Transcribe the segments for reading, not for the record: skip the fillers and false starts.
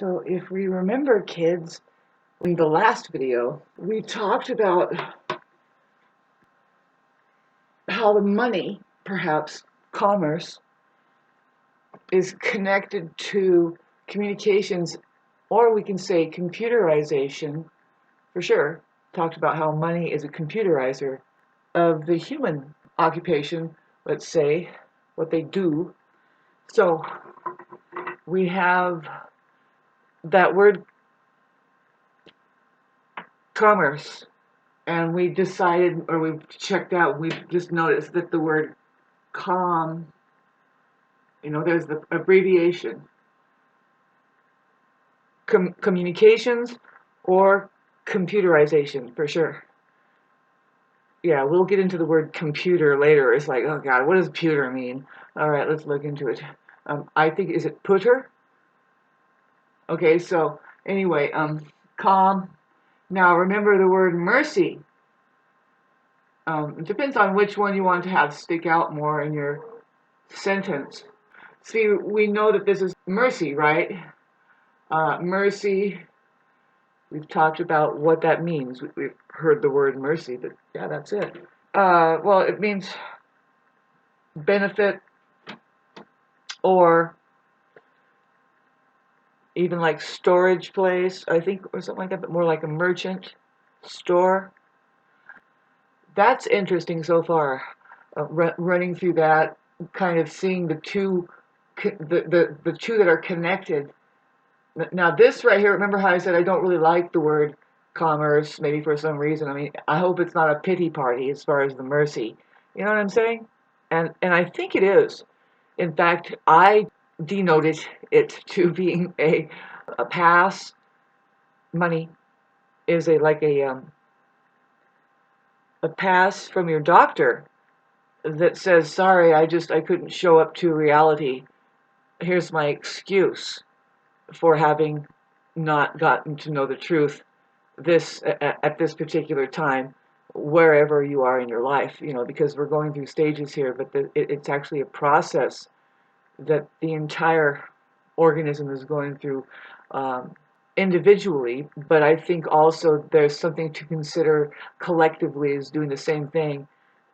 So if we remember, kids, in the last video, we talked about how the money, perhaps commerce, is connected to communications, or we can say computerization, for sure. Talked about how money is a computerizer of the human occupation, let's say, what they do. So we have that word commerce, and we decided, or we checked out, we just noticed that the word there's the abbreviation, communications or computerization, for sure. Yeah, we'll get into the word computer later. It's like, oh God, what does pewter mean? All right, let's look into it. I think, is it putter? Okay, so anyway, calm. Now remember the word mercy. It depends on which one you want to have stick out more in your sentence. See, we know that this is mercy, right? Mercy, we've talked about what that means. We've heard the word mercy, but yeah, that's it. Well, it means benefit, or even like storage place, I think, or something like that, but more like a merchant store. That's interesting so far, running through that, kind of seeing the two that are connected. Now this right here, remember how I said I don't really like the word commerce, maybe for some reason. I mean, I hope it's not a pity party as far as the mercy. You know what I'm saying? And I think it is. In fact, I denoted it to being a pass. Money is a pass from your doctor that says, sorry, I couldn't show up to reality. Here's my excuse for having not gotten to know the truth at this particular time, wherever you are in your life, because we're going through stages here, but it's actually a process that the entire organism is going through individually, but I think also there's something to consider collectively as doing the same thing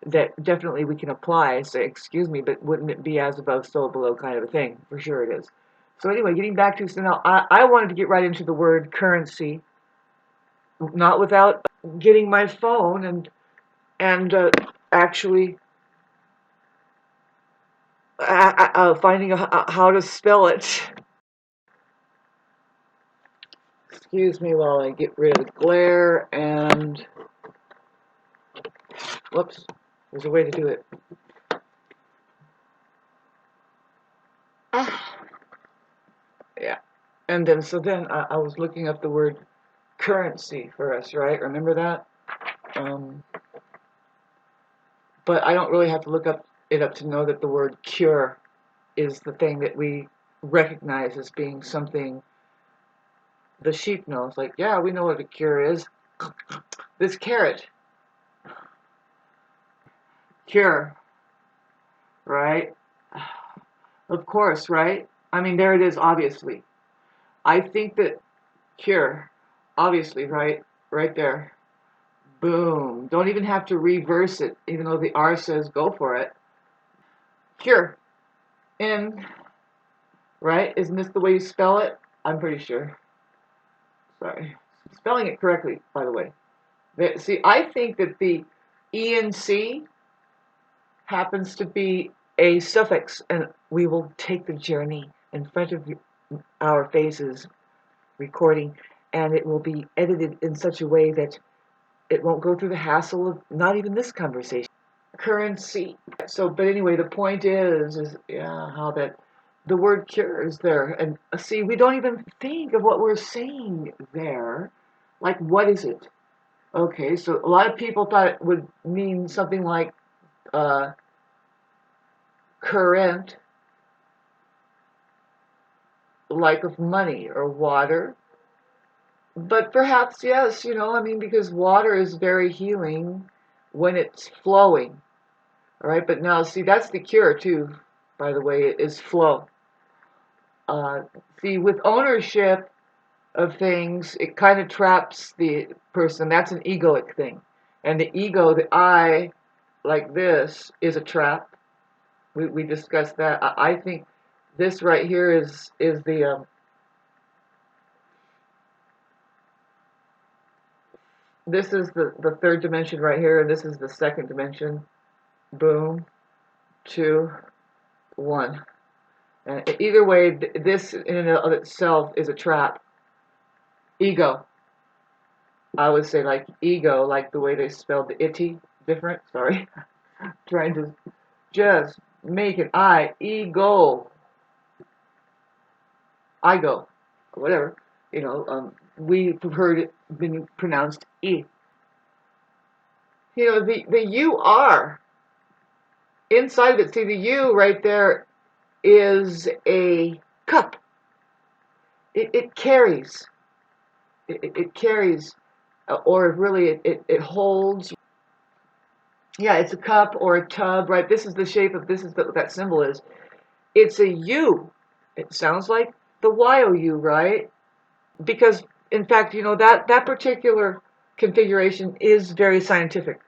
that definitely we can apply. Say, excuse me, but wouldn't it be as above, so below kind of a thing? For sure it is. So anyway, getting back to, so now I wanted to get right into the word currency, not without getting my phone and actually finding how to spell it. Excuse me while I get rid of the glare, and whoops, there's a way to do it. Yeah, and then I was looking up the word currency for us, right? Remember that? But I don't really have to look it up to know that the word cure is the thing that we recognize as being something the sheep knows. Like, yeah, we know what a cure is. This carrot. Cure. Right? Of course, right? I mean, there it is, obviously. I think that cure, obviously, right? Right there. Boom. Don't even have to reverse it, even though the R says go for it. Cure. In, right? Isn't this the way you spell it? I'm pretty sure. Sorry. Spelling it correctly, by the way. See, I think that the ENC happens to be a suffix, and we will take the journey in front of our faces, recording, and it will be edited in such a way that it won't go through the hassle of not even this conversation. Currency. So, but anyway, the point is yeah, how that the word cure is there, and see, we don't even think of what we're saying there. Like, what is it? Okay, so a lot of people thought it would mean something like current, like of money or water. But perhaps, yes, I mean, because water is very healing when it's flowing. All right, but now, see, that's the cure, too, by the way, is flow. See, with ownership, of things, it kind of traps the person. That's an egoic thing. And the ego, the I, like this, is a trap. We discussed that. I think this right here is the this is the third dimension right here, and this is the second dimension. Boom, 2, 1. And either way, this in and of itself is a trap. Ego. I would say like ego, like the way they spelled the itty different. Sorry. Trying to just make it ego. I go. Whatever. You know, we've heard it been pronounced E. You know, the you are. Inside of it, see the you right there is a cup. It carries. It carries, or really it holds. Yeah, it's a cup or a tub, right? This is the shape of, this is what that symbol is. It's a U. It sounds like the YOU, right? Because, in fact, you know, that particular configuration is very scientific.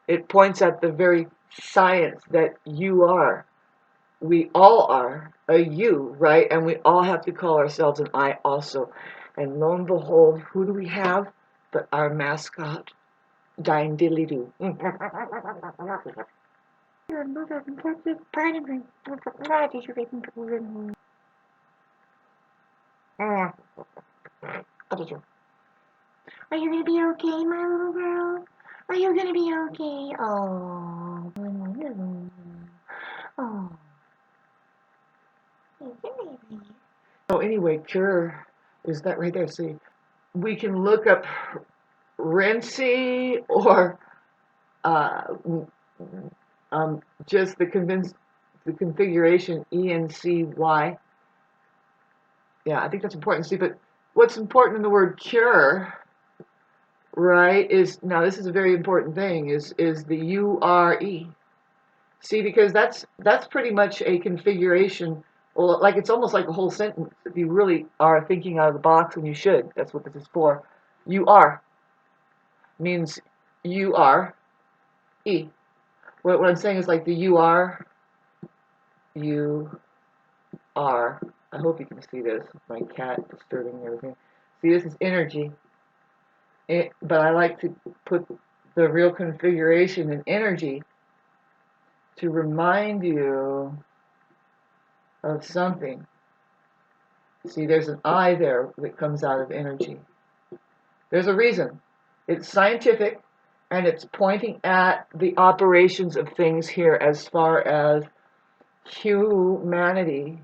It points at the very science that you are. We all are a you, right? And we all have to call ourselves an I also. And lo and behold, who do we have but our mascot, Dine Diddly Doo. Are you gonna be okay, my little girl? Are you gonna be okay? Oh. Oh. So anyway, cure is that right there. See, we can look up CURrEncy or uh, just the configuration ENCY. Yeah, I think that's important to see. But what's important in the word cure, right, is, now this is a very important thing, is the URE. See, because that's pretty much a configuration. Well, like, it's almost like a whole sentence if you really are thinking out of the box, and you should. That's what this is for. You are means you are E. What I'm saying is like the you are. I hope you can see this. My cat disturbing everything. See, this is energy. But I like to put the real configuration in energy to remind you of something. See, there's an I there that comes out of energy. There's a reason. It's scientific, and it's pointing at the operations of things here as far as humanity.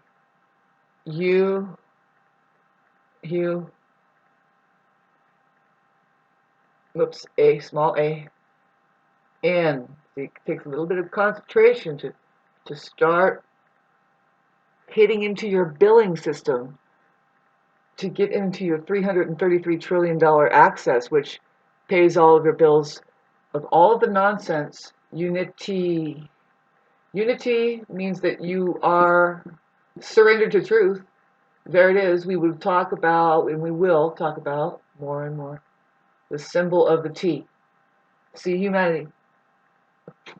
A, small a, N. It takes a little bit of concentration to start hitting into your billing system to get into your $333 trillion access, which pays all of your bills of all of the nonsense. Unity. Unity means that you are surrendered to truth. There it is. We would talk about, and we will talk about more and more, the symbol of the T. See, humanity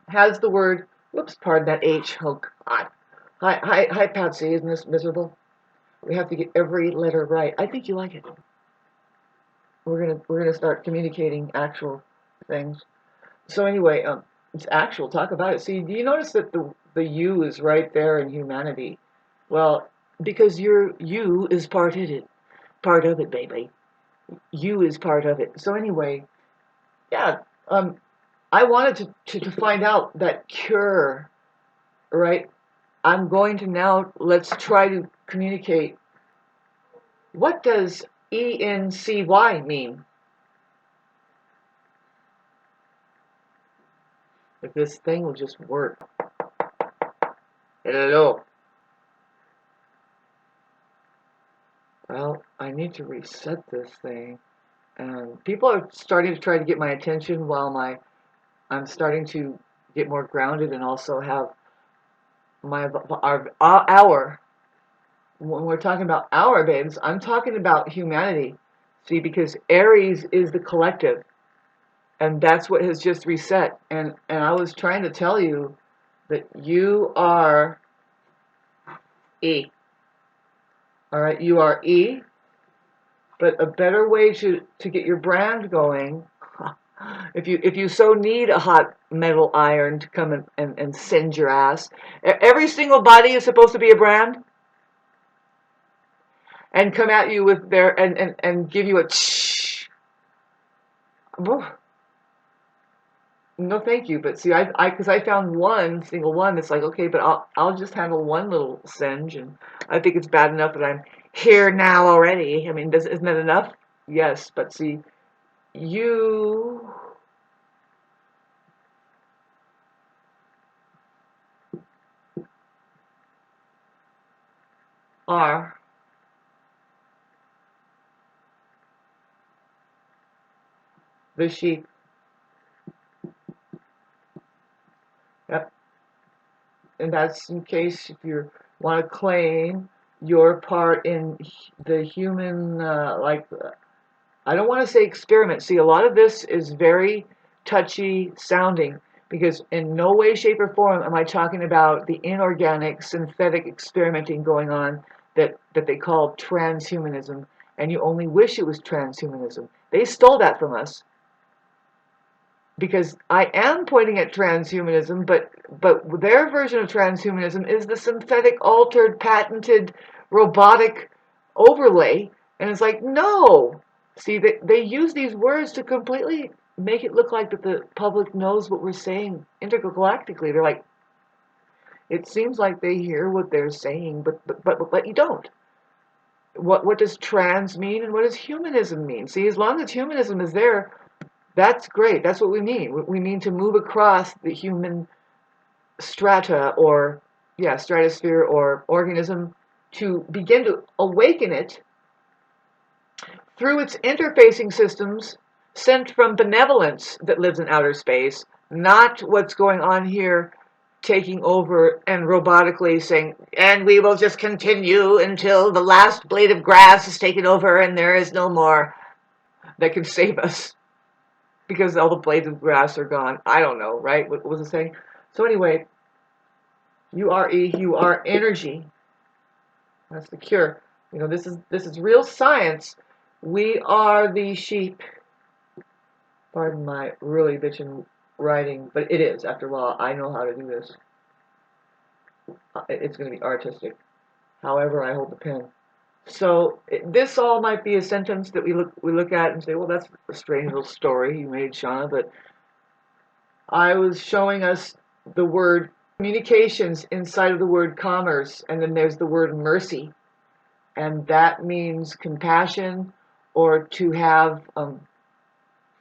has the word, whoops, pardon that H, oh God. Hi, Patsy, isn't this miserable? We have to get every letter right. I think you like it. We're gonna start communicating actual things. So anyway, it's actual. Talk about it. See, do you notice that the you is right there in humanity? Well, because you is part of it, baby. You is part of it. So anyway, yeah. I wanted to find out that cure, right? I'm going to now, let's try to communicate. What does ENCY mean? If this thing will just work. Hello. Well, I need to reset this thing. And people are starting to try to get my attention while I'm starting to get more grounded and also have our when we're talking about our babes, I'm talking about humanity. See, because Aries is the collective, and that's what has just reset. And I was trying to tell you that you are E. All right, you are E, but a better way to get your brand going, if you so need a hot metal iron to come and singe your ass, every single body is supposed to be a brand and come at you with their and give you a no thank you. But see, because I found one single one that's like, okay, but I'll just handle one little singe, and I think it's bad enough that I'm here now already. I mean, isn't that enough? Yes, but see, you are the sheep. Yep. And that's in case if you want to claim your part in the human, I don't want to say experiment. See, a lot of this is very touchy sounding because in no way, shape, or form am I talking about the inorganic, synthetic experimenting going on that they call transhumanism, and you only wish it was transhumanism. They stole that from us. Because I am pointing at transhumanism, but their version of transhumanism is the synthetic, altered, patented, robotic overlay, and it's like, no. See, they use these words to completely make it look like that the public knows what we're saying intergalactically. They're like, it seems like they hear what they're saying, but you don't. What does trans mean, and what does humanism mean? See, as long as humanism is there, that's great. That's what we mean. We mean to move across the human strata or, yeah, stratosphere or organism to begin to awaken it through its interfacing systems sent from benevolence that lives in outer space, not what's going on here taking over and robotically saying, and we will just continue until the last blade of grass is taken over and there is no more that can save us. Because all the blades of grass are gone. I don't know, right? What was it saying? So anyway, you are E, you are energy. That's the cure. You know, this is real science. We are the sheep. Pardon my really bitchin' writing, but it is. After all, I know how to do this. It's going to be artistic. However, I hold the pen. So this all might be a sentence that we look at and say, well, that's a strange little story you made, Shauna, but I was showing us the word communications inside of the word commerce, and then there's the word mercy, and that means compassion or to have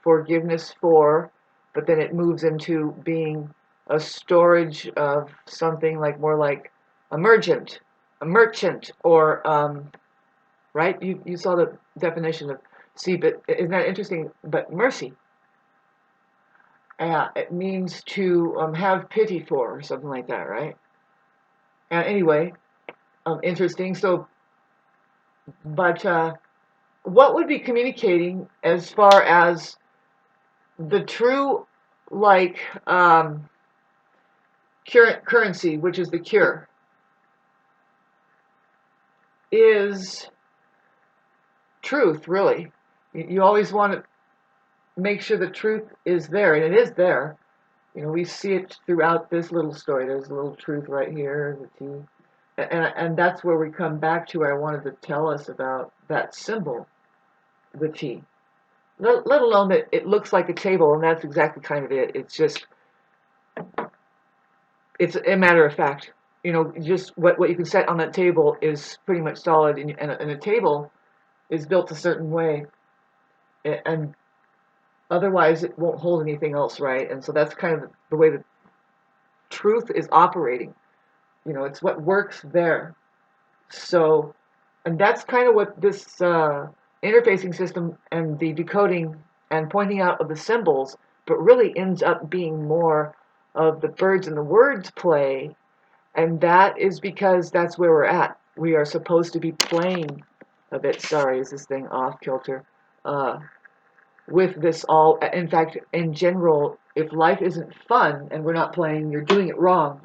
forgiveness for, but then it moves into being a storage of something like more like a merchant, or right? You saw the definition of see, but isn't that interesting? But mercy. It means to have pity for, or something like that, right? Anyway, interesting. So, but what would be communicating as far as the true, like, CURrEncy, which is the cure, is truth, really. You always want to make sure the truth is there, and it is there. You know, we see it throughout this little story. There's a little truth right here, the T. And that's where we come back to. I wanted to tell us about that symbol, the T. Let alone that it looks like a table, and that's exactly kind of it. It's just, it's a matter of fact. You know, just what you can set on that table is pretty much solid, and a table is built a certain way, and otherwise it won't hold anything else, right? And so that's kind of the way that truth is operating. You know, it's what works there. So, and that's kind of what this interfacing system and the decoding and pointing out of the symbols, but really ends up being more of the birds and the words play, and that is because that's where we're at. We are supposed to be playing a bit. Sorry, is this thing off kilter? with this all. In fact, in general, if life isn't fun and we're not playing, you're doing it wrong.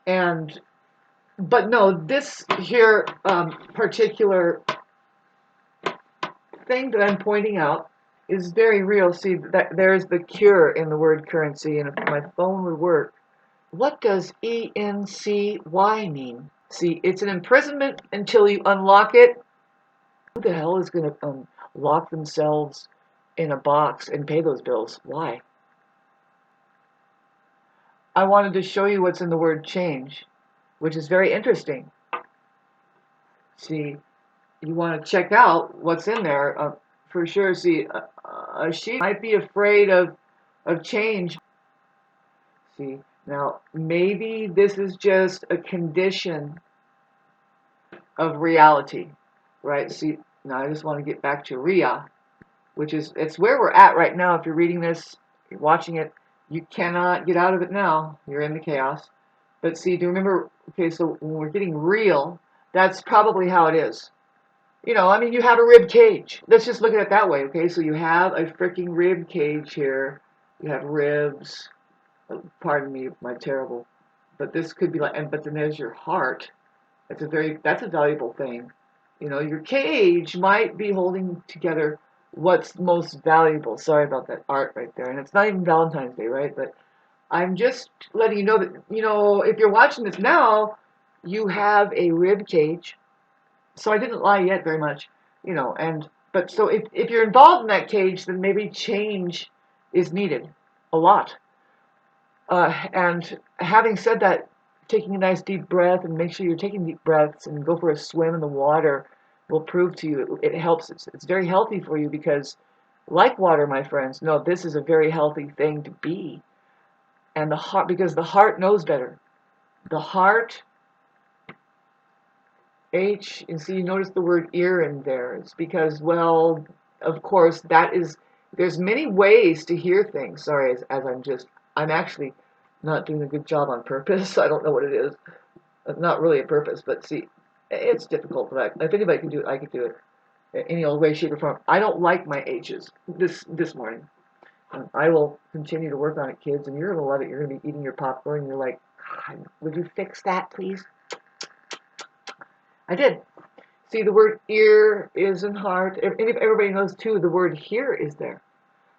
But no, this here particular thing that I'm pointing out is very real. See, that there's the cure in the word currency, and if my phone would work. What does ENCY mean? See, it's an imprisonment until you unlock it. Who the hell is going to lock themselves in a box and pay those bills? Why? I wanted to show you what's in the word change, which is very interesting. See, you want to check out what's in there for sure. See, she might be afraid of change. See, now maybe this is just a condition of reality, right? See, now I just want to get back to Ria, which is, it's where we're at right now. If you're reading this, you're watching it, you cannot get out of it now. You're in the chaos. But see, do you remember, okay, so when we're getting real, that's probably how it is. You know, I mean, you have a rib cage. Let's just look at it that way, okay? So you have a freaking rib cage here. You have ribs. Pardon me, my terrible. But this could be like, and but then there's your heart. That's a valuable thing. You know, your cage might be holding together what's most valuable. Sorry about that art right there. And it's not even Valentine's Day, right? But I'm just letting you know that, you know, if you're watching this now, you have a rib cage. So I didn't lie yet very much, you know, but so if you're involved in that cage, then maybe change is needed a lot. And having said that, taking a nice deep breath, and make sure you're taking deep breaths, and go for a swim in the water will prove to you it helps. It's very healthy for you, because like water, my friends, no, this is a very healthy thing to be. And the heart, because the heart knows better. The heart, H, and see, you notice the word ear in there. It's because, well, of course, there's many ways to hear things. Sorry, as I'm actually not doing a good job on purpose. I don't know what it is. Not really a purpose, but see, it's difficult. But if anybody can do it, I can do it. Any old way, shape, or form. I don't like my H's this morning. I will continue to work on it, kids, and you're going to love it. You're going to be eating your popcorn, and you're like, would you fix that, please? I did. See, the word ear is in heart. And if everybody knows, too, the word hear is there.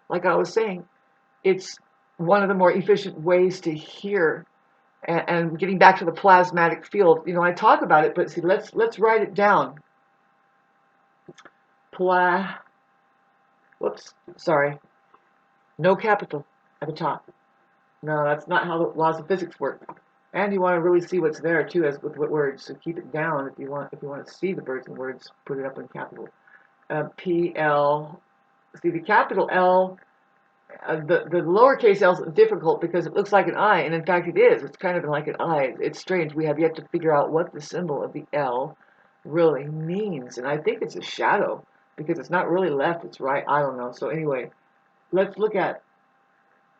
Like I was saying, it's one of the more efficient ways to hear. And getting back to the plasmatic field, you know, I talk about it, but see, let's write it down. Whoops, sorry. No capital at the top. No, that's not how the laws of physics work. And you want to really see what's there too, as with words. So keep it down if you want. If you want to see the birds and words, put it up in capital. PL. See, the capital L. The lowercase L is difficult because it looks like an I, and in fact it is. It's kind of like an I. It's strange. We have yet to figure out what the symbol of the L really means, and I think it's a shadow because it's not really left. It's right. I don't know. So anyway, let's look at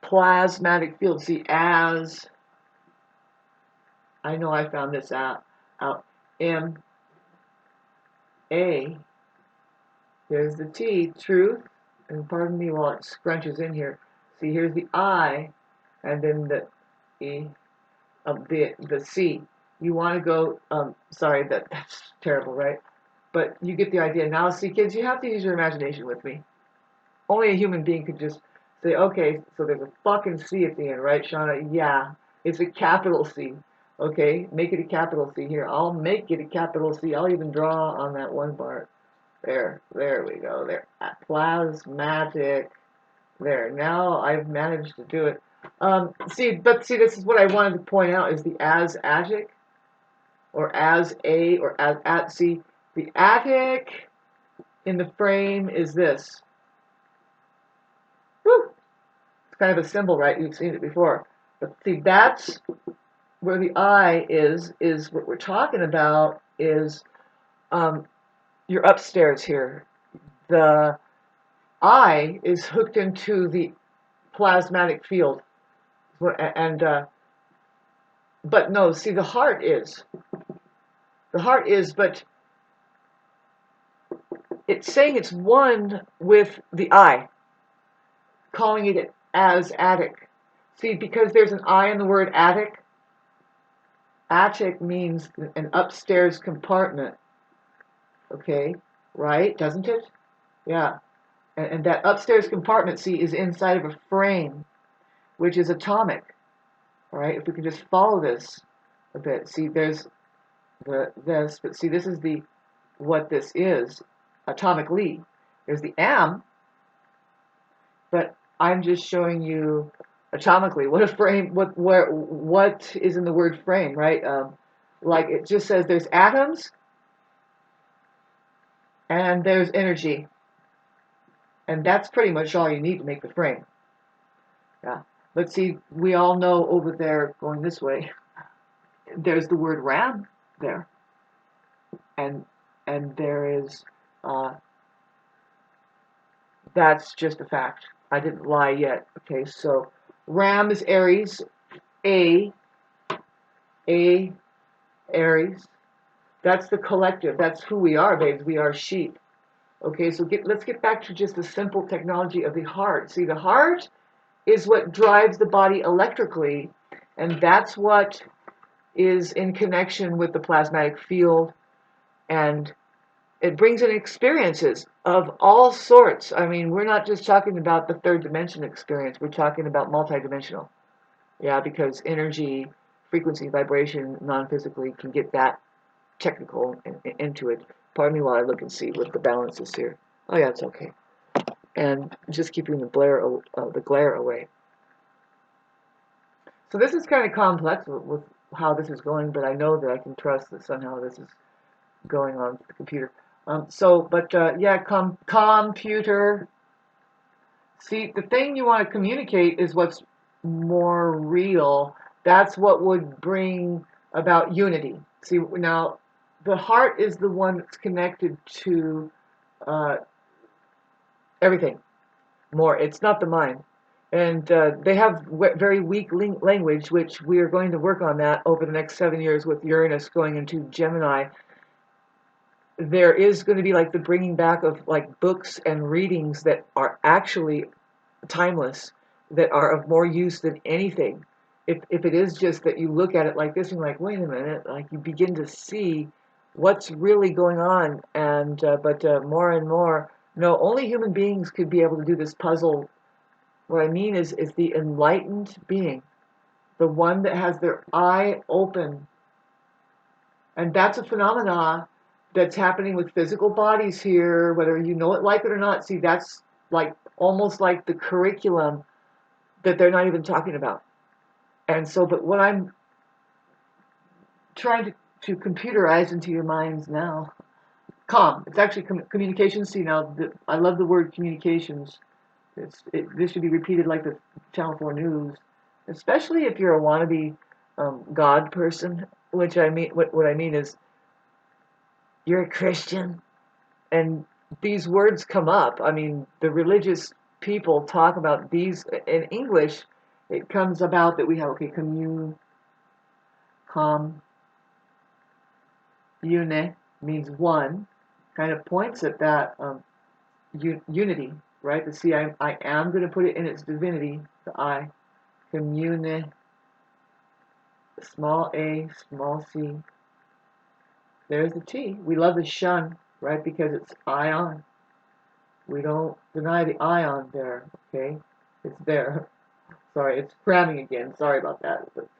plasmatic field. See, as I know, I found this out. M A. There's the T, truth, and pardon me while it scrunches in here. See, here's the I, and then the E of the C. You want to go. Sorry, that's terrible, right? But you get the idea. Now, see, kids, you have to use your imagination with me. Only a human being could just say, okay, so there's a fucking C at the end, right, Shauna? Yeah, it's a capital C. Okay, make it a capital C here. I'll make it a capital C. I'll even draw on that one part. There we go. There, plasmatic. There. Now I've managed to do it. See, this is what I wanted to point out: is the as attic, or as a, or as at. See, the attic in the frame is this. Woo! It's kind of a symbol, right? You've seen it before. But see, that's where the I is what we're talking about is you're upstairs here. The I is hooked into the plasmatic field. And but no, see, the heart is, but it's saying it's one with the I, calling it as attic. See, because there's an I in the word attic, attic means an upstairs compartment. Okay, right? Doesn't it? Yeah. And that upstairs compartment, see, is inside of a frame, which is atomic. All right, if we can just follow this a bit. See, there's this, but see, this is what this is atomically. There's the am, but I'm just showing you atomically what a frame, what is in the word frame, right? Like it just says there's atoms and there's energy, and that's pretty much all you need to make the frame. Yeah, but see, we all know over there going this way, there's the word RAM there, and there is that's just a fact. I didn't lie yet. Okay, so RAM is Aries, A Aries. That's the collective. That's who we are, babes. We are sheep. Okay, so let's get back to just the simple technology of the heart. See, the heart is what drives the body electrically, and that's what is in connection with the plasmatic field, and it brings in experiences of all sorts. I mean, we're not just talking about the third dimension experience, we're talking about multidimensional. Yeah, because energy, frequency, vibration, non-physically can get that technical into it. Pardon me while I look and see what the balance is here. Oh yeah, it's okay. And just keeping the glare away. So this is kind of complex with how this is going, but I know that I can trust that somehow this is going on the computer. Yeah, computer. See, the thing you want to communicate is what's more real. That's what would bring about unity. See, now, the heart is the one that's connected to everything more. It's not the mind. And they have very weak language, which we are going to work on that over the next 7 years with Uranus going into Gemini. There is going to be like the bringing back of like books and readings that are actually timeless, that are of more use than anything. If it is just that you look at it like this and you're like, wait a minute, like you begin to see what's really going on, and more and more, no, only human beings could be able to do this puzzle. What I mean is the enlightened being, the one that has their eye open, and that's a phenomena that's happening with physical bodies here, whether you know it like it or not. See, that's like almost like the curriculum that they're not even talking about. And so, but what I'm trying to computerize into your minds now, it's actually communications. See, now, I love the word communications. This should be repeated like the Channel 4 News, especially if you're a wannabe God person, which I mean, what I mean is, you're a Christian, and these words come up. I mean, the religious people talk about these in English. It comes about that we have, okay, une means one, kind of points at that unity, right? But see, I am going to put it in its divinity, the I, commune, small a, small c. There's the T. We love the shun, right? Because it's ion. We don't deny the ion there, okay? It's there. Sorry, it's cramming again. Sorry about that. But,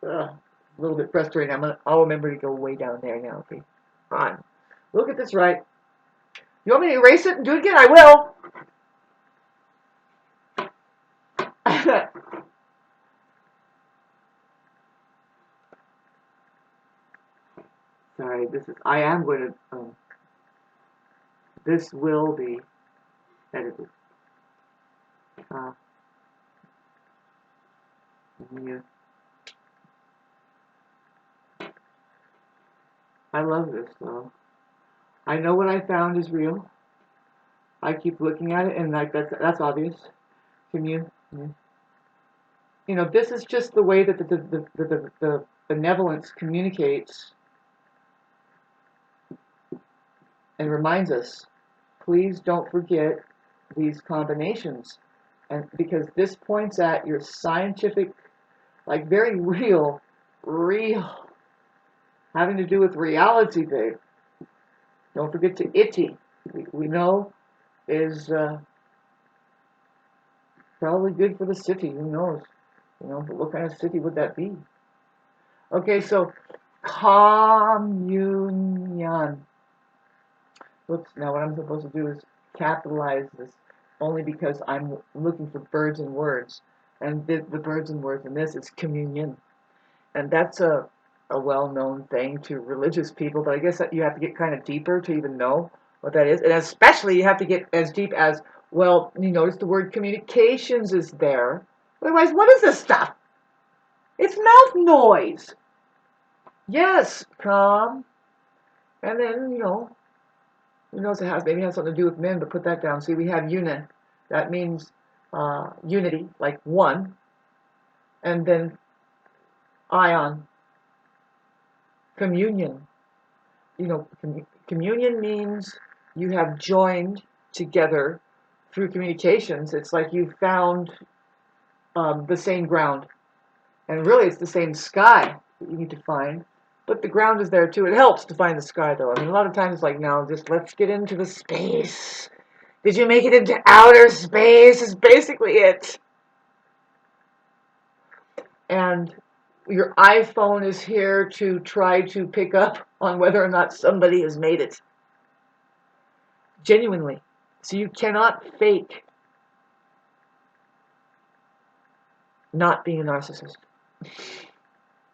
a little bit frustrating. I'll remember to go way down there now, okay? On. Look at this right. You want me to erase it and do it again? I will. Sorry, I am going to, this will be edited. Yeah. I love this though. I know what I found is real. I keep looking at it, and like that's obvious. Can you? You know, this is just the way that the benevolence communicates and reminds us. please don't forget these combinations. And because this points at your scientific, like very real, having to do with reality, babe. Don't forget tHE. We know is probably good for the city. Who knows? But what kind of city would that be? Okay, so communion. Whoops, now what I'm supposed to do is capitalize this only because I'm looking for birds and words. And the birds and words in this is communion. And that's a well-known thing to religious people, but I guess that you have to get kind of deeper to even know what that is. And especially you have to get as deep as, well, you notice the word communications is there. Otherwise, what is this stuff? It's mouth noise. Yes, come. And then, who knows, maybe it has something to do with men, but put that down. See, we have uni. That means unity, like one. And then ion, communion. Communion means you have joined together through communications. It's like you found the same ground. And really, it's the same sky that you need to find. But the ground is there too. It helps to find the sky, though. I mean, a lot of times it's like, now, just let's get into the space. Did you make it into outer space? Is basically it. And your iPhone is here to try to pick up on whether or not somebody has made it. Genuinely. So you cannot fake not being a narcissist.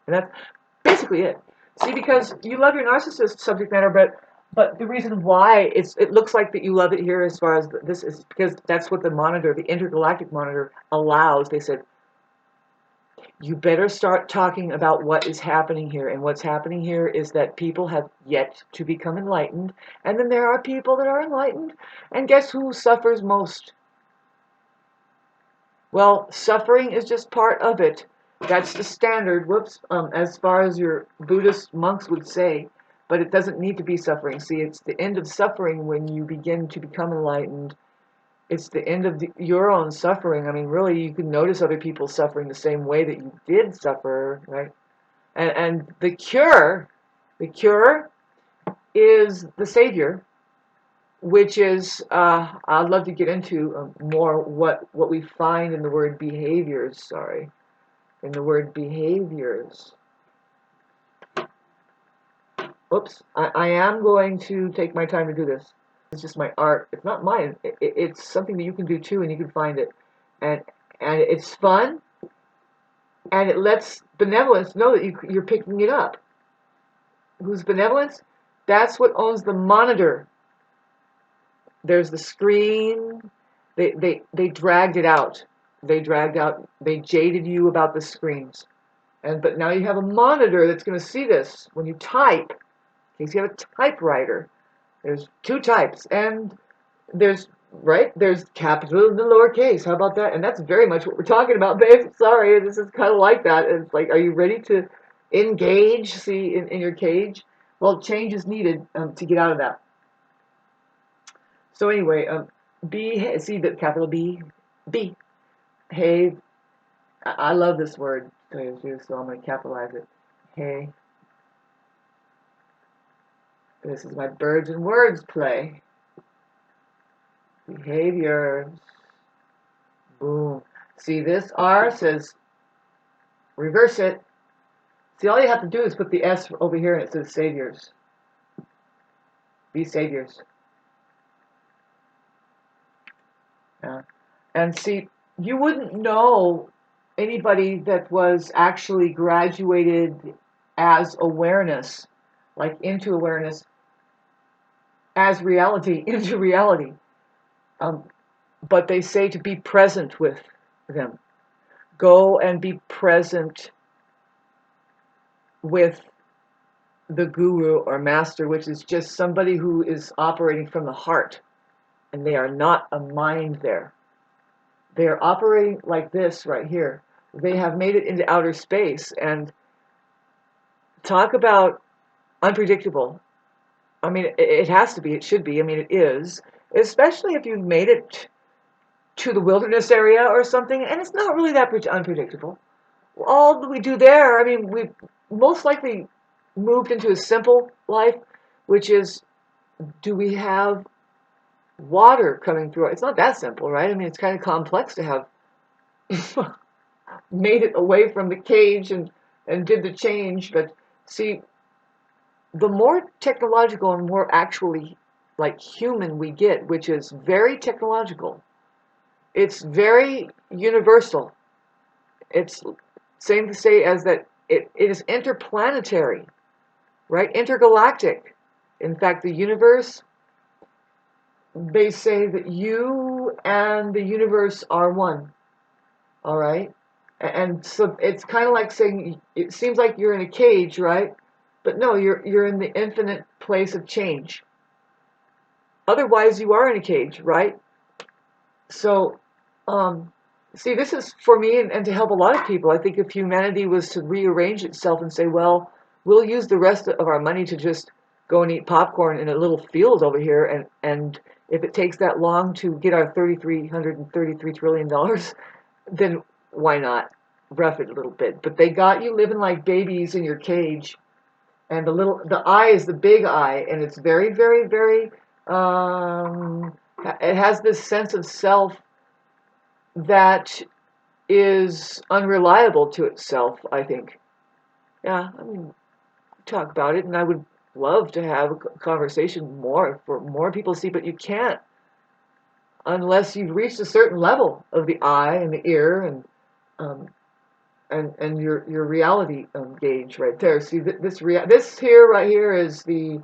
And that's basically it. See, because you love your narcissist subject matter, but the reason why it looks like that you love it here as far as this is because that's what the monitor, the intergalactic monitor, allows. They said, you better start talking about what is happening here. And what's happening here is that people have yet to become enlightened. And then there are people that are enlightened. And guess who suffers most? Well, suffering is just part of it. That's the standard, as far as your Buddhist monks would say. But it doesn't need to be suffering. See, it's the end of suffering when you begin to become enlightened. It's the end of your own suffering. I mean, really, you can notice other people suffering the same way that you did suffer, right? And the cure is the Savior, which is, I'd love to get into more what we find in the word behaviors, in the word behaviors. Oops, I am going to take my time to do this. It's just my art. It's not mine. It's something that you can do too, and you can find it. And it's fun, and it lets benevolence know that you're picking it up. Who's benevolence? That's what owns the monitor. There's the screen. They dragged it out. They jaded you about the screens. But now you have a monitor that's going to see this when you type. In case you have a typewriter. There's two types, and there's capital and the lowercase. How about that? And that's very much what we're talking about, babe. Sorry, this is kind of like that. It's like, are you ready to engage? See, in your cage? Well, change is needed to get out of that. So anyway, see the capital B, hey, I love this word, so I'm going to capitalize it. Hey, this is my birds and words play. Behaviors. Boom. See, this R says reverse it. See, all you have to do is put the S over here and it says saviors. Be saviors. And see, you wouldn't know anybody that was actually graduated as awareness, like into awareness, as reality, into reality. But they say to be present with them. Go and be present with the guru or master, which is just somebody who is operating from the heart. And they are not a mind there. They are operating like this right here. They have made it into outer space. And talk about unpredictable. I mean, it has to be. It should be. I mean, it is. especially if you've made it to the wilderness area or something, and it's not really that unpredictable. All that we do there, I mean, we most likely moved into a simple life, which is, do we have water coming through? It's not that simple, right? I mean, it's kind of complex to have made it away from the cage and did the change. But see, the more technological and more actually like human we get, which is very technological, it's very universal. It's same to say as that it is interplanetary, right? Intergalactic. In fact, the universe, they say that you and the universe are one. All right? And so it's kind of like saying, it seems like you're in a cage, right? But no, you're in the infinite place of change. Otherwise, you are in a cage, right? So, see, this is for me and to help a lot of people. I think if humanity was to rearrange itself and say, well, we'll use the rest of our money to just go and eat popcorn in a little field over here, and if it takes that long to get our $333 trillion, then why not rough it a little bit? But they got you living like babies in your cage, and the eye is the big eye, and it's very, very, very, it has this sense of self that is unreliable to itself, I think. Yeah, I mean, talk about it, and I would love to have a conversation more for more people to see, but you can't unless you've reached a certain level of the eye and the ear um, and your reality gauge right there. See, this here right here is the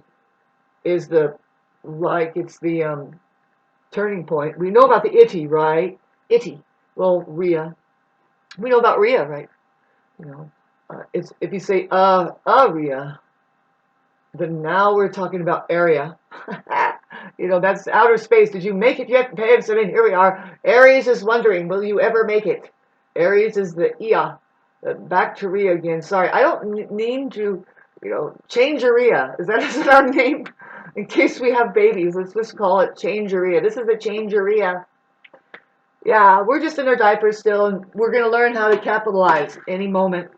like it's the turning point. We know about the itty, right? Itty. Well, Rhea. We know about Rhea, right? You know, it's if you say Rhea, then now we're talking about area. You know, that's outer space. Did you make it yet, babes? I mean, here we are. Aries is wondering, will you ever make it? Aries is the Ia. Back to Rhea again. Sorry, I don't mean to, change Rhea. Is that our name? In case we have babies, let's just call it change Rhea. This is the change Rhea. Yeah, we're just in our diapers still, and we're going to learn how to capitalize any moment.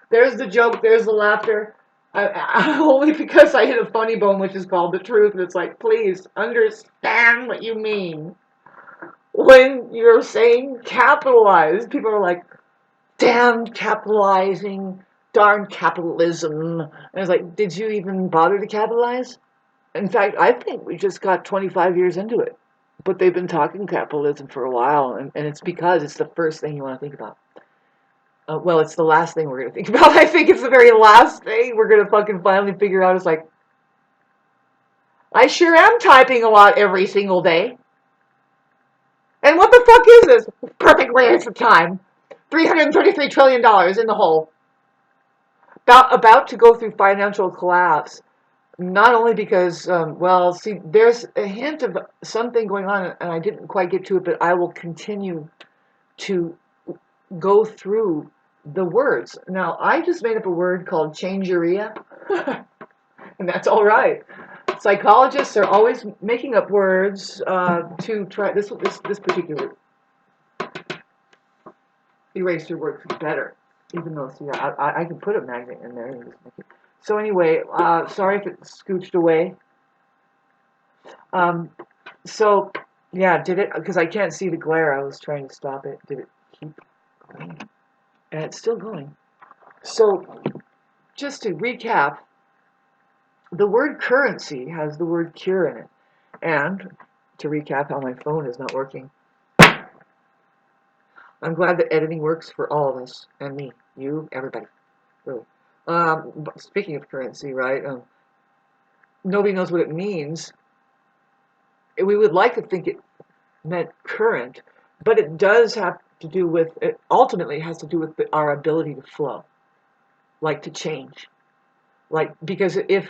There's the joke, there's the laughter. Only because I hit a funny bone, which is called the truth. And it's like, please understand what you mean. When you're saying capitalize, people are like, damn capitalizing, darn capitalism. And it's like, did you even bother to capitalize? In fact, I think we just got 25 years into it. But they've been talking capitalism for a while, and it's because it's the first thing you want to think about. Well, it's the last thing we're going to think about. I think it's the very last thing we're going to fucking finally figure out. It's like, I sure am typing a lot every single day. And what the fuck is this? Perfect waste of time. $333 trillion in the hole. About to go through financial collapse. Not only because, well, see, there's a hint of something going on, and I didn't quite get to it, but I will continue to go through the words. Now, I just made up a word called changeria, and that's all right. Psychologists are always making up words to try. This particular eraser works better, even though, see, I can put a magnet in there and just make it. So anyway, sorry if it scooched away. So, yeah, did it? Because I can't see the glare. I was trying to stop it. Did it keep going? And it's still going. So, just to recap, the word currency has the word cure in it. And to recap how my phone is not working, I'm glad that editing works for all of us and me, you, everybody, really. But speaking of currency, right? Nobody knows what it means. We would like to think it meant current, but it does have to do with, it ultimately has to do with our ability to flow, like to change. Like, because if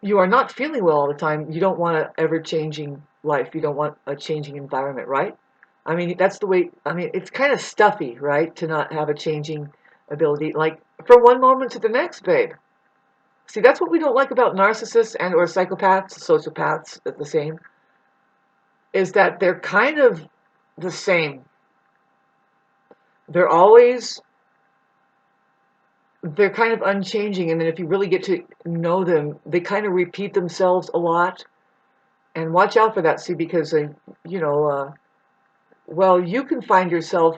you are not feeling well all the time, you don't want an ever-changing life. You don't want a changing environment, right? I mean, that's the way, I mean, it's kind of stuffy, right, to not have a changing ability. Like, from one moment to the next, babe. See, that's what we don't like about narcissists and or psychopaths, sociopaths, the same, is that they're kind of the same. They're kind of unchanging, and then if you really get to know them, they kind of repeat themselves a lot. And watch out for that, see, because, well, you can find yourself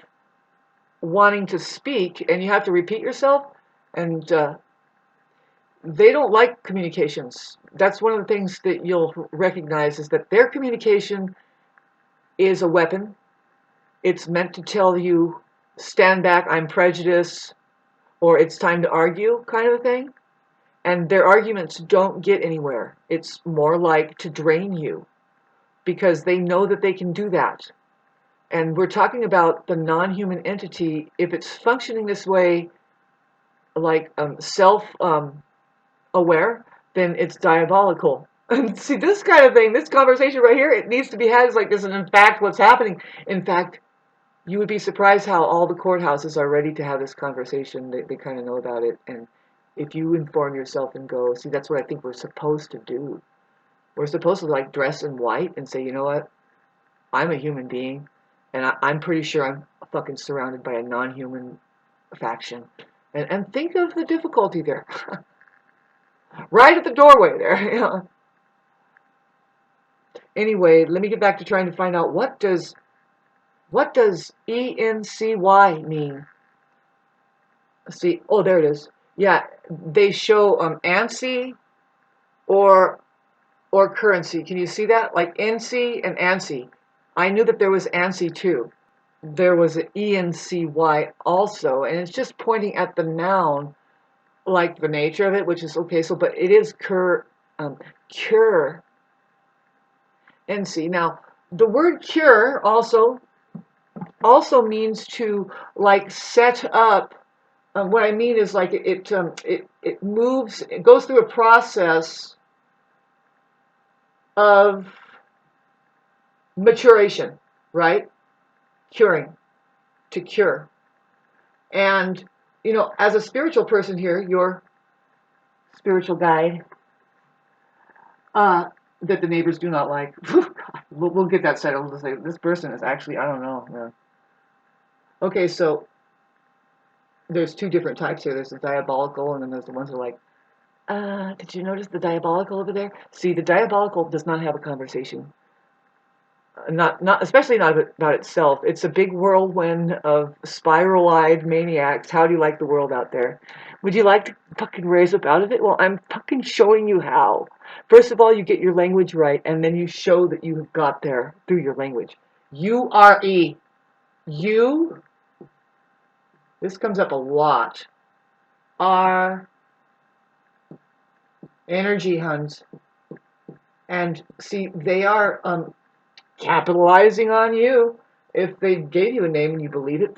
wanting to speak, and you have to repeat yourself, and they don't like communications. That's one of the things that you'll recognize, is that their communication is a weapon. It's meant to tell you, stand back, I'm prejudiced, or it's time to argue, kind of a thing. And their arguments don't get anywhere. It's more like to drain you, because they know that they can do that. And we're talking about the non-human entity. If it's functioning this way, like self-aware, then it's diabolical. And see, this kind of thing, this conversation right here, it needs to be had as like this, and in fact, what's happening. In fact, you would be surprised how all the courthouses are ready to have this conversation. They kind of know about it. And if you inform yourself and go, see, that's what I think we're supposed to do. We're supposed to like dress in white and say, you know what? I'm a human being, and I'm pretty sure I'm fucking surrounded by a non-human faction. And think of the difficulty there. Right at the doorway there. You know. Anyway, let me get back to trying to find out what does ENCY mean? See, oh, there it is. Yeah, they show ANSI or CURrEncy. Can you see that? Like NC and ANSI. I knew that there was ANSI too. There was an ENCY also, and it's just pointing at the noun, like the nature of it, which is okay. So, but it is CURrEncy. Now, the word cure also means to like set up. What I mean is like it moves, it goes through a process of maturation, right? Curing, to cure. And, as a spiritual person here, your spiritual guide, that the neighbors do not like. We'll get that settled. We'll say, this person is actually, I don't know. Man. Okay, so there's two different types here. There's the diabolical, and then there's the ones that are like, did you notice the diabolical over there? See, the diabolical does not have a conversation. Not especially not about itself. It's a big whirlwind of spiral-eyed maniacs. How do you like the world out there? Would you like to fucking raise up out of it? Well, I'm fucking showing you how. First of all, you get your language right, and then you show that you have got there through your language. URE. You. This comes up a lot. Are energy huns. And see, they are capitalizing on you. If they gave you a name and you believe it,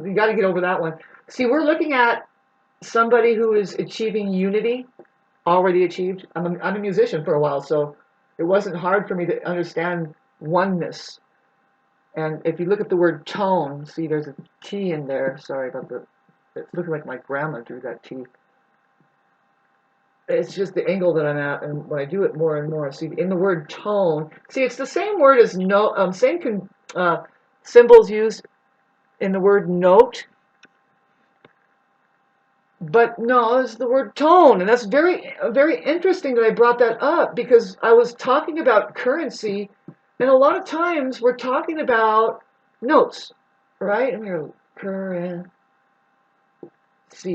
you got to get over that one. See, we're looking at somebody who is achieving unity, already achieved. I'm a musician for a while, so it wasn't hard for me to understand oneness. And if you look at the word tone, see, there's a T in there. Sorry about it's looking like my grandma drew that T. It's just the angle that I'm at, and when I do it more and more, see, in the word tone, see, it's the same word as note, same symbols used in the word note, but no, it's the word tone, and that's very, very interesting that I brought that up, because I was talking about CURrEncy, and a lot of times we're talking about notes, right? And here, CURrEncy,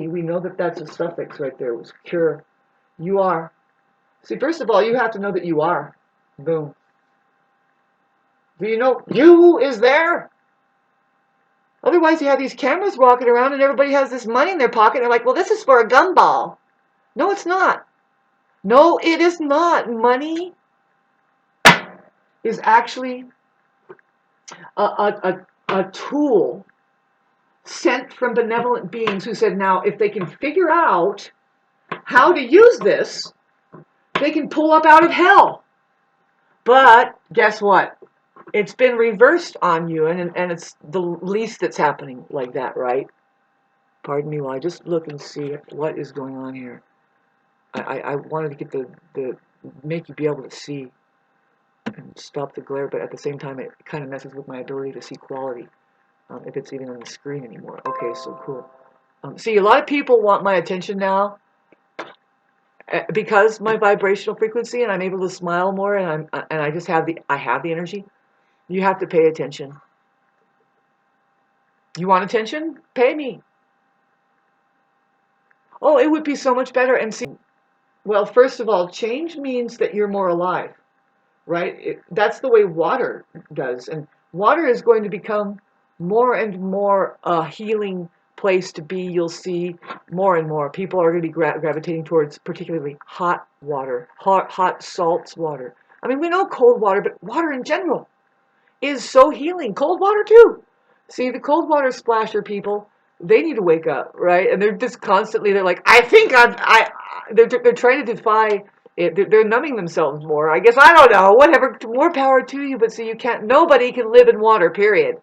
we know that that's a suffix right there. It was cure. You are. See, first of all, you have to know that you are. Boom. Do you know you is there? Otherwise, you have these cameras walking around and everybody has this money in their pocket. And they're like, well, this is for a gumball. No, it's not. No, it is not. Money is actually a tool sent from benevolent beings who said, now, if they can figure out how to use this, they can pull up out of hell. But guess what? It's been reversed on you, and it's the least that's happening like that, right? Pardon me while I just look and see what is going on here. I wanted to get the make you be able to see and stop the glare, but at the same time it kind of messes with my ability to see quality, if it's even on the screen anymore. Okay, so cool. See, a lot of people want my attention now, because my vibrational frequency, and I'm able to smile more, and I just have the energy. You have to pay attention. You want attention? Pay me. Oh, it would be so much better. And see, well, first of all, change means that you're more alive, right? That's the way water does. And water is going to become more and more a healing place to be. You'll see more and more. People are going to be gravitating towards particularly hot water, hot salts water. I mean, we know cold water, but water in general is so healing. Cold water too. See, the cold water splasher people, they need to wake up, right? And they're just constantly, they're like, I think they're trying to defy it. They're numbing themselves more. I guess, I don't know, whatever, more power to you, but see, you can't, nobody can live in water, period.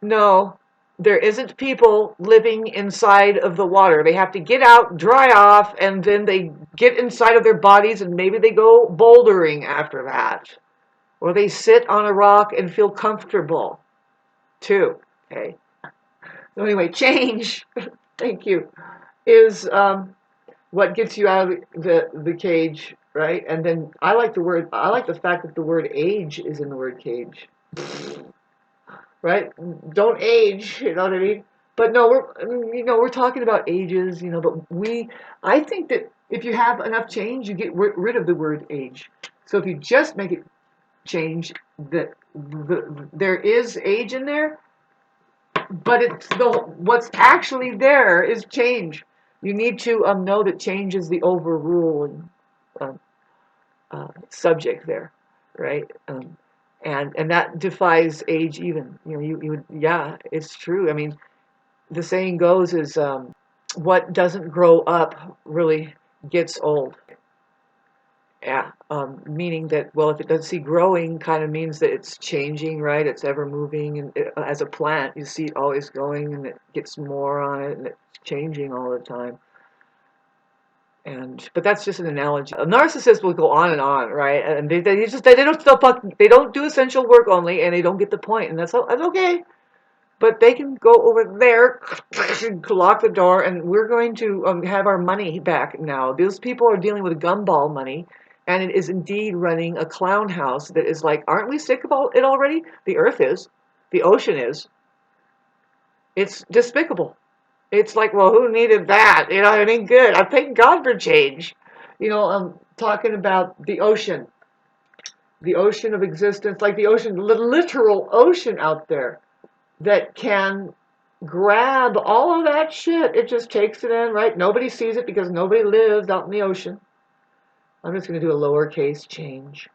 No, there isn't people living inside of the water. They have to get out, dry off, and then they get inside of their bodies, and maybe they go bouldering after that. Or they sit on a rock and feel comfortable, too. Okay. So anyway, change, thank you, is what gets you out of the cage, right? And then I like the fact that the word age is in the word cage, right? Don't age, you know what I mean? But no, we're talking about ages, but I think that if you have enough change, you get rid of the word age. So if you just make it change, that there is age in there, but what's actually there is change. You need to know that change is the overruling subject there, right? And that defies age even. You would, yeah, it's true. I mean, the saying goes is, what doesn't grow up really gets old. Yeah, meaning that, well, if it doesn't see growing, kind of means that it's changing, right? It's ever moving, and as a plant, you see it always going, and it gets more on it, and it's changing all the time. But that's just an analogy. A narcissist will go on and on, right? And they don't do essential work only, and they don't get the point, and that's okay. But they can go over there, lock the door, and we're going to have our money back now. Those people are dealing with gumball money, and it is indeed running a clown house that is like, aren't we sick of it already? The earth is. The ocean is. It's despicable. It's like, well, who needed that? You know what I mean? Good. I thank God for change. I'm talking about the ocean of existence, like the ocean, the literal ocean out there that can grab all of that shit. It just takes it in, right? Nobody sees it because nobody lives out in the ocean. I'm just going to do a lowercase change.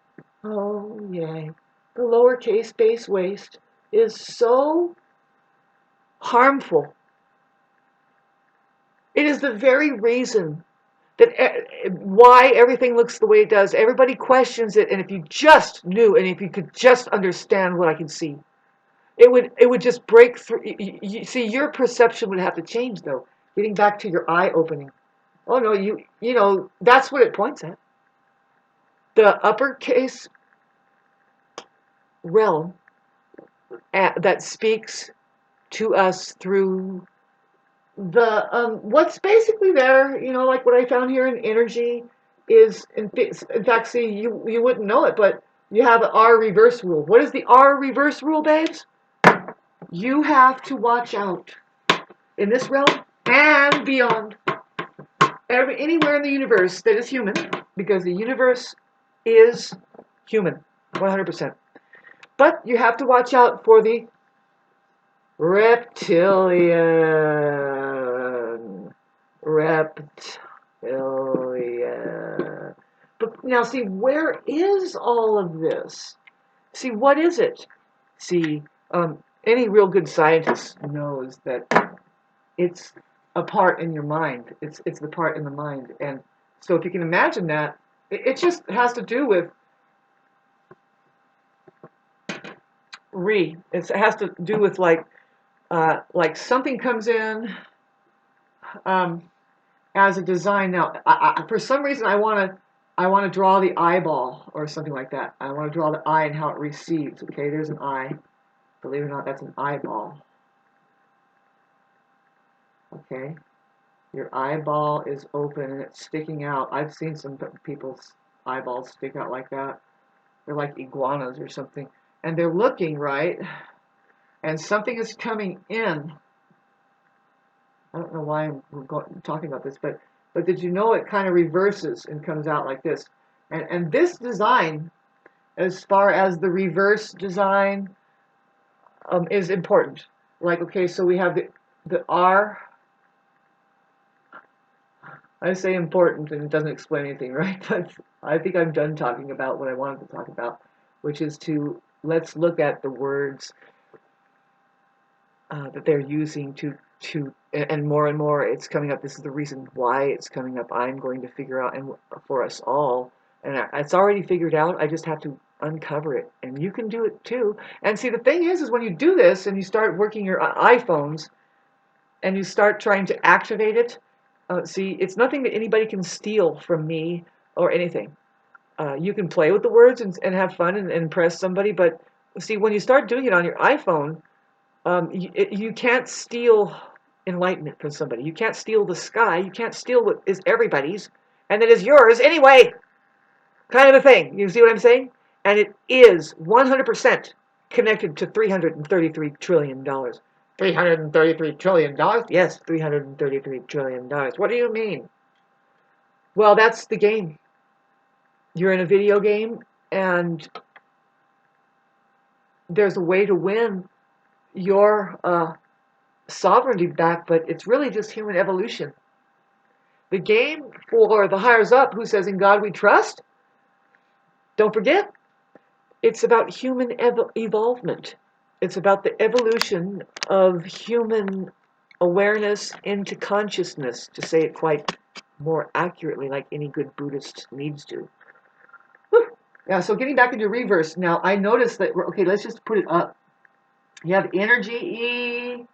Oh, yay. The lowercase base waste is so harmful. It is the very reason that why everything looks the way it does. Everybody questions it, and if you just knew, and if you could just understand what I can see, it would just break through. See, your perception would have to change, though. Getting back to your eye opening. Oh no, that's what it points at. The uppercase realm that speaks to us through the what's basically there. Like what I found here in energy is in fact, see, you wouldn't know it, but you have an R reverse rule. What is the R reverse rule, babes? You have to watch out in this realm and beyond, anywhere in the universe that is human, because the universe is human, 100%. But you have to watch out for the reptilian. But now, see, where is all of this? See, what is it? See, any real good scientist knows that it's a part in your mind. It's the part in the mind. And so if you can imagine that, it just has to do with it has to do with like something comes in, as a design. Now, for some reason, I want to draw the eyeball or something like that. I want to draw the eye and how it receives. Okay, there's an eye. Believe it or not, that's an eyeball. Okay, your eyeball is open and it's sticking out. I've seen some people's eyeballs stick out like that. They're like iguanas or something. And they're looking, right? And something is coming in. I don't know why I'm talking about this, but did you know it kind of reverses and comes out like this? And this design, as far as the reverse design, is important. Like, okay, so we have the R. I say important and it doesn't explain anything, right? But I think I'm done talking about what I wanted to talk about, which is let's look at the words that they're using and more it's coming up. This is the reason why it's coming up. I'm going to figure out, and for us all, and it's already figured out. I just have to uncover it, and you can do it too. And see, the thing is when you do this and you start working your iPhones and you start trying to activate it, see, it's nothing that anybody can steal from me or anything. You can play with the words and have fun and impress somebody, but see, when you start doing it on your iPhone, you can't steal enlightenment from somebody. You can't steal the sky. You can't steal what is everybody's and that is yours anyway, kind of a thing. You see what I'm saying? And it is 100% connected to $333 trillion. $333 trillion? Yes, $333 trillion. What do you mean? Well, that's the game. You're in a video game, and there's a way to win your sovereignty back, but it's really just human evolution. The game for the higher up who says, "In God we trust," don't forget, it's about human evolvement. It's about the evolution of human awareness into consciousness, to say it quite more accurately, like any good Buddhist needs to. Whew. Yeah, so getting back into reverse, now I noticed that, okay, let's just put it up. You have energy E,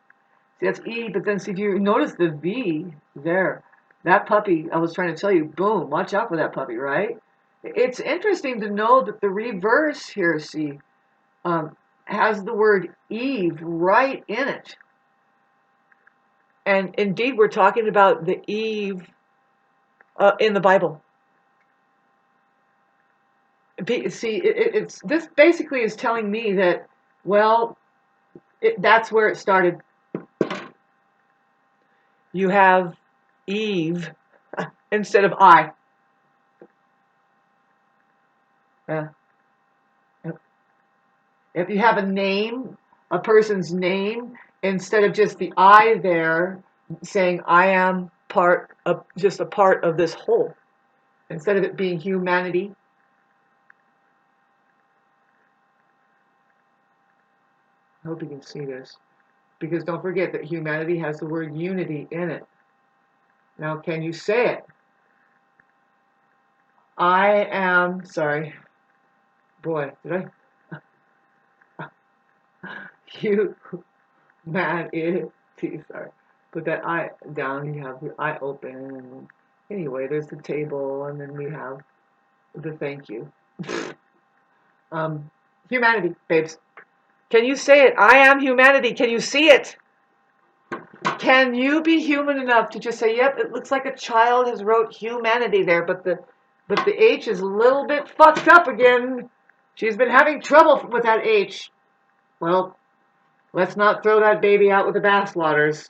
see, that's E, but then see, if you notice the V there, that puppy, I was trying to tell you, boom, watch out for that puppy, right? It's interesting to know that the reverse here, see, has the word Eve right in it. And indeed, we're talking about the Eve in the Bible. See, this basically is telling me that, well, that's where it started. You have Eve instead of I. If you have a name, a person's name, instead of just the I there, saying I am just a part of this whole, instead of it being humanity. I hope you can see this, because don't forget that humanity has the word unity in it. Now, can you say it? I am, sorry, boy, did I? Humanity, sorry. Put that I down, you have the I open, and anyway, there's the table, and then we have the thank you. Humanity, babes. Can you say it? I am humanity. Can you see it? Can you be human enough to just say, yep, it looks like a child has wrote humanity there, but the H is a little bit fucked up again. She's been having trouble with that H. Well, let's not throw that baby out with the bathwaters.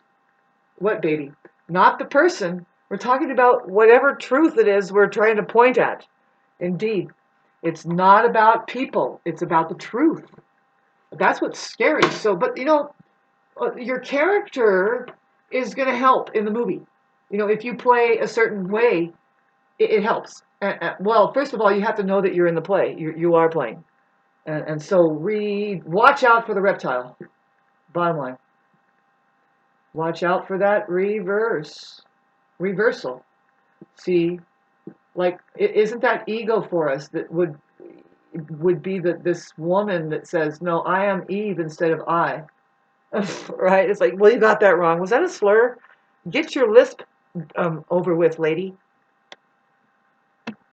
What baby? Not the person. We're talking about whatever truth it is we're trying to point at. Indeed, it's not about people. It's about the truth. That's what's scary. So, but you know, your character is going to help in the movie. You know, if you play a certain way, it helps. Well, first of all, you have to know that you're in the play. You are playing. And so watch out for the reptile. Bottom line. Watch out for that reversal. See, like, isn't that ego for us that would be this woman that says, no, I am Eve instead of I. Right? It's like, well, you got that wrong. Was that a slur? Get your lisp over with, lady.